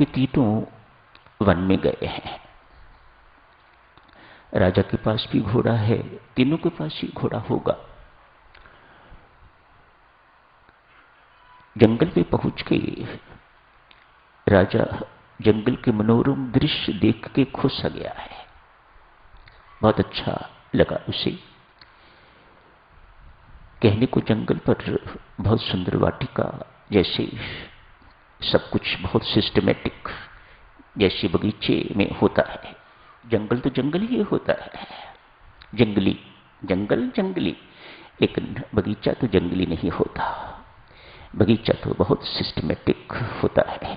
के तीनों वन में गए हैं। राजा के पास भी घोड़ा है, तीनों के पास ही घोड़ा होगा। जंगल में पहुंच के राजा जंगल के मनोरम दृश्य देख के खुश हो गया है। बहुत अच्छा लगा उसे। कहने को जंगल पर बहुत सुंदर वाटिका जैसे सब कुछ बहुत सिस्टमेटिक जैसे बगीचे में होता है। जंगल तो जंगल ही होता है, जंगली जंगल जंगली, लेकिन बगीचा तो जंगली नहीं होता। बगीचा तो बहुत सिस्टमेटिक होता है।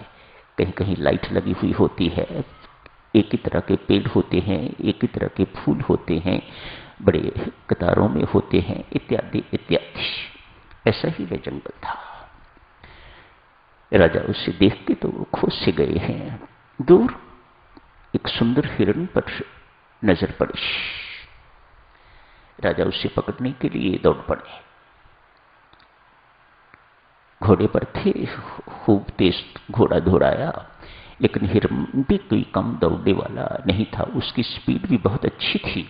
कहीं कहीं लाइट लगी हुई होती है, एक ही तरह के पेड़ होते हैं, एक ही तरह के फूल होते हैं, बड़े कतारों में होते हैं, इत्यादि इत्यादि। ऐसा ही वह जंगल था। राजा उसे देख के तो खुश से गए हैं। दूर एक सुंदर हिरण पर नजर पड़ी। राजा उसे पकड़ने के लिए दौड़ पड़े। घोड़े पर थे, खूब तेज घोड़ा दौड़ाया, लेकिन हिरण भी कोई कम दौड़ने वाला नहीं था। उसकी स्पीड भी बहुत अच्छी थी।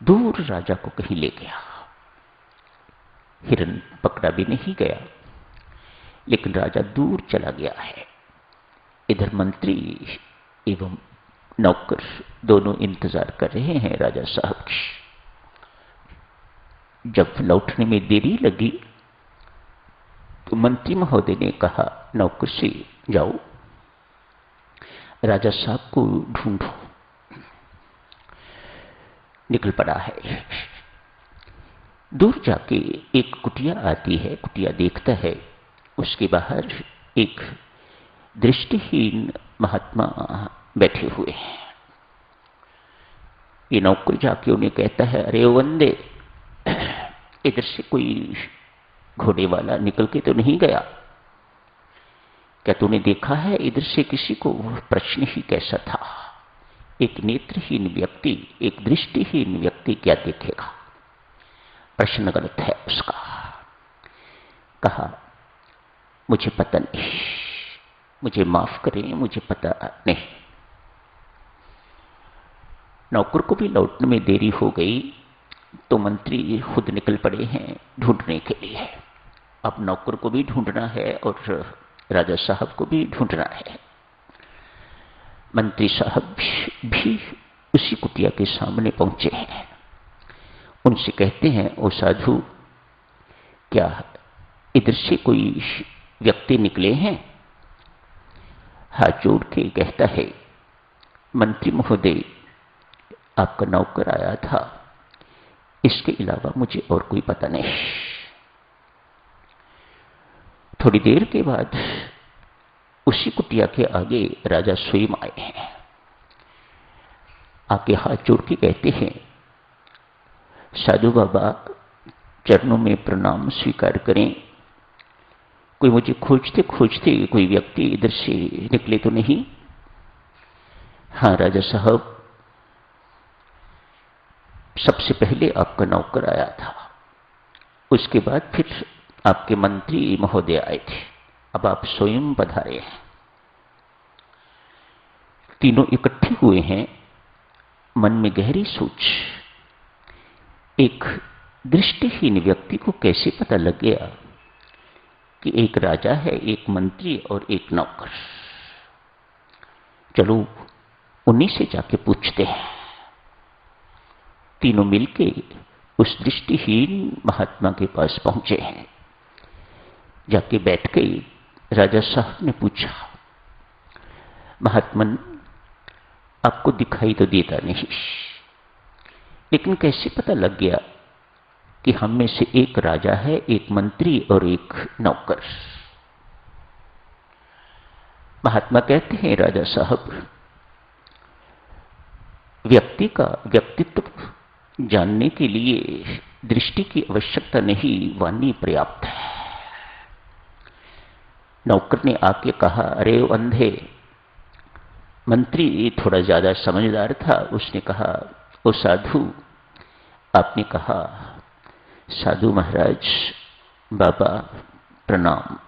दूर राजा को कहीं ले गया। हिरण पकड़ा भी नहीं गया, लेकिन राजा दूर चला गया है। इधर मंत्री एवं नौकर दोनों इंतजार कर रहे हैं राजा साहब की। जब लौटने में देरी लगी तो मंत्री महोदय ने कहा, नौकर से जाओ राजा साहब को ढूंढो। निकल पड़ा है। दूर जाके एक कुटिया आती है। कुटिया देखता है, उसके बाहर एक दृष्टिहीन महात्मा बैठे हुए हैं। ये नौकर जाके उन्हें कहता है, अरे वंदे, इधर से कोई घोड़े वाला निकल के तो नहीं गया? क्या तूने देखा है इधर से किसी को? प्रश्न ही कैसा था। एक नेत्रहीन व्यक्ति, एक दृष्टिहीन व्यक्ति क्या देखेगा? प्रश्न गलत है उसका। कहा, मुझे पता नहीं, मुझे माफ करें, मुझे पता नहीं। नौकर को भी लौटने में देरी हो गई तो मंत्री खुद निकल पड़े हैं ढूंढने के लिए। अब नौकर को भी ढूंढना है और राजा साहब को भी ढूंढना है। मंत्री साहब भी उसी कुटिया के सामने पहुंचे हैं। उनसे कहते हैं, ओ साधु, क्या इधर से कोई व्यक्ति निकले हैं? हाथ जोड़ के कहता है, मंत्री महोदय, आपका नौकर आया था, इसके अलावा मुझे और कोई पता नहीं। थोड़ी देर के बाद उसी कुटिया के आगे राजा स्वयं आए हैं। आके हाथ जोड़ के कहते हैं, साधु बाबा, चरणों में प्रणाम स्वीकार करें। कोई मुझे खोजते खोजते कोई व्यक्ति इधर से निकले तो नहीं? हाँ राजा साहब, सबसे पहले आपका नौकर आया था, उसके बाद फिर आपके मंत्री महोदय आए थे, अब आप स्वयं पधारे हैं। तीनों इकट्ठे हुए हैं। मन में गहरी सोच। एक दृष्टिहीन व्यक्ति को कैसे पता लग गया कि एक राजा है, एक मंत्री और एक नौकर? चलो उन्हीं से जाके पूछते हैं। तीनों मिलके उस दृष्टिहीन महात्मा के पास पहुंचे हैं। जाके बैठ गए। राजा साहब ने पूछा, महात्मन, आपको दिखाई तो देता नहीं, लेकिन कैसे पता लग गया कि हम में से एक राजा है, एक मंत्री और एक नौकर? महात्मा कहते हैं, राजा साहब, व्यक्ति का व्यक्तित्व जानने के लिए दृष्टि की आवश्यकता नहीं, वाणी पर्याप्त है। नौकर ने आके कहा, अरे अंधे। मंत्री थोड़ा ज्यादा समझदार था, उसने कहा, ओ साधु, आपने कहा। साधु महाराज, बाबा प्रणाम।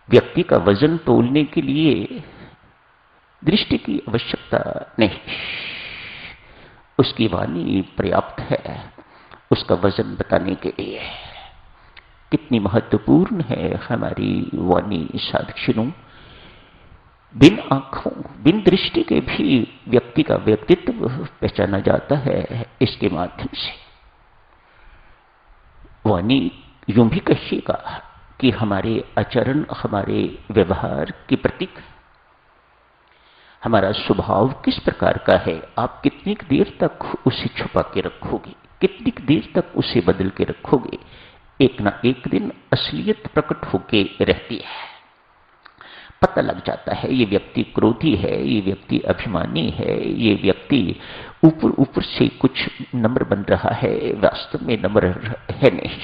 व्यक्ति का वजन तोलने के लिए दृष्टि की आवश्यकता नहीं, उसकी वाणी पर्याप्त है उसका वजन बताने के लिए। कितनी महत्वपूर्ण है हमारी वाणी साधुजनों। बिन आंखों बिन दृष्टि के भी व्यक्ति का व्यक्तित्व पहचाना जाता है इसके माध्यम से। वाणी यूं भी कहिएगा कि हमारे आचरण हमारे व्यवहार की प्रतीक। हमारा स्वभाव किस प्रकार का है, आप कितनी देर तक उसे छुपा के रखोगे, कितनी देर तक उसे बदल के रखोगे, एक ना एक दिन असलियत प्रकट होके रहती है। पता लग जाता है ये व्यक्ति क्रोधी है, ये व्यक्ति अभिमानी है, ये व्यक्ति ऊपर ऊपर से कुछ नम्र बन रहा है, वास्तव में नम्र है नहीं,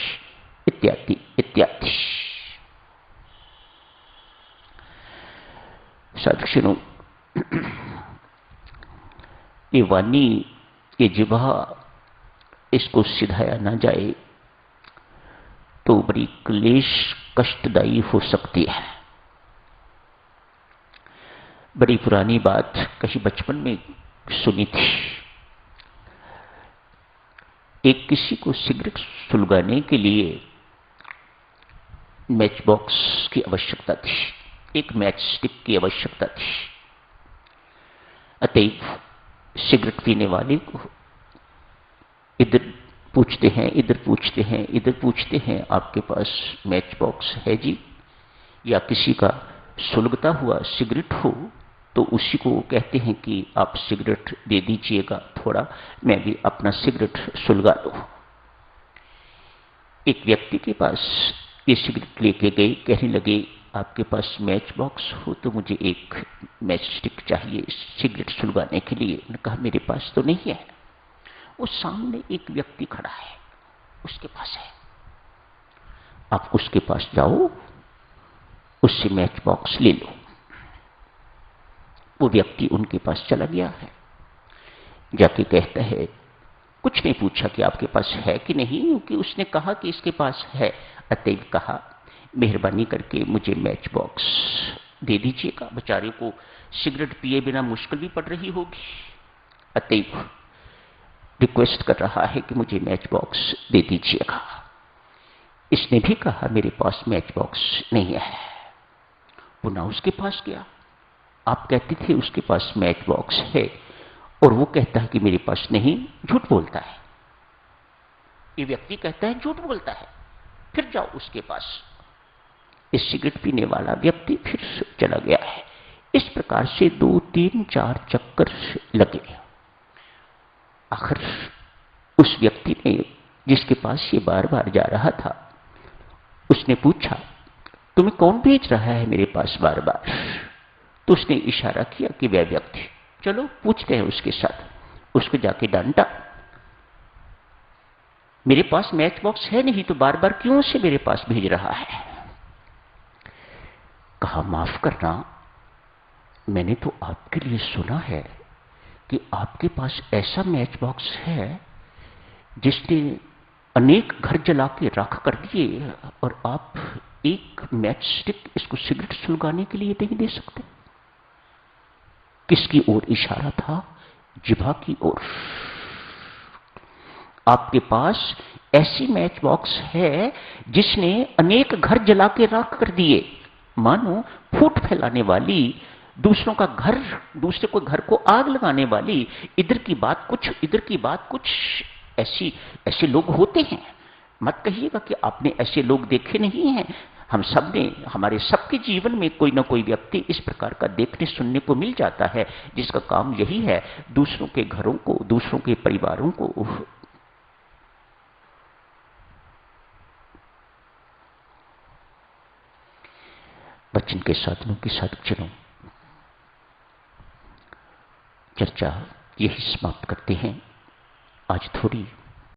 इत्यादि इत्यादि। साधुजनों, ये वाणी ये जिह्वा इसको सिधाया ना जाए तो बड़ी क्लेश कष्टदायी हो सकती है। बड़ी पुरानी बात कहीं बचपन में सुनी थी। एक किसी को सिगरेट सुलगाने के लिए मैच बॉक्स की आवश्यकता थी, एक मैच स्टिक की आवश्यकता थी। अतएव सिगरेट पीने वाले को इधर पूछते हैं, इधर पूछते हैं, इधर पूछते हैं, आपके पास मैच बॉक्स है जी? या किसी का सुलगता हुआ सिगरेट हो तो उसी को कहते हैं कि आप सिगरेट दे दीजिएगा थोड़ा, मैं भी अपना सिगरेट सुलगा लूं। एक व्यक्ति के पास ये सिगरेट लेके गए, कहने लगे आपके पास मैच बॉक्स हो तो मुझे एक मैच स्टिक चाहिए सिगरेट सुलगाने के लिए। मैंने कहा मेरे पास तो नहीं है। वो सामने एक व्यक्ति खड़ा है, उसके पास है, आप उसके पास जाओ, उससे मैच बॉक्स ले लो। वो व्यक्ति उनके पास चला गया है, जाके कहता है, कुछ नहीं पूछा कि आपके पास है कि नहीं, क्योंकि उसने कहा कि इसके पास है। अतएव कहा मेहरबानी करके मुझे मैच बॉक्स दे दीजिएगा। बेचारे को सिगरेट पिए बिना मुश्किल भी पड़ रही होगी, अतएव रिक्वेस्ट कर रहा है कि मुझे मैच बॉक्स दे दीजिएगा। इसने भी कहा मेरे पास मैच बॉक्स नहीं है। पुनः उसके पास गया, आप कहते थे उसके पास मैच बॉक्स है और वो कहता है कि मेरे पास नहीं, झूठ बोलता है। ये व्यक्ति कहता है झूठ बोलता है, फिर जाओ उसके पास। इस सिगरेट पीने वाला व्यक्ति फिर चला गया है। इस प्रकार से 2, 3, 4 चक्कर लगे। आखिर उस व्यक्ति ने जिसके पास ये बार बार जा रहा था, उसने पूछा तुम्हें कौन भेज रहा है मेरे पास बार बार? तो उसने इशारा किया कि वह व्यक्ति। चलो पूछते हैं उसके साथ। उसको जाके डांटा, मेरे पास मैच बॉक्स है नहीं तो बार बार क्यों से मेरे पास भेज रहा है? कहा माफ करना, मैंने तो आपके लिए सुना है कि आपके पास ऐसा मैच बॉक्स है जिसने अनेक घर जला के राख कर दिए और आप एक मैच स्टिक इसको सिगरेट सुलगाने के लिए नहीं दे सकते। किसकी ओर इशारा था? जिह्वा की ओर। आपके पास ऐसी मैच बॉक्स है जिसने अनेक घर जला के राख कर दिए, मानो फूट फैलाने वाली, दूसरों का घर, दूसरे को घर को आग लगाने वाली। इधर की बात कुछ, इधर की बात कुछ, ऐसे लोग होते हैं। मत कहिएगा कि आपने ऐसे लोग देखे नहीं हैं। हम सब ने, हमारे सबके जीवन में कोई ना कोई व्यक्ति इस प्रकार का देखने सुनने को मिल जाता है, जिसका काम यही है दूसरों के घरों को, दूसरों के परिवारों को वचन के साधनों के साधुजनों, चर्चा यही समाप्त करते हैं। आज थोड़ी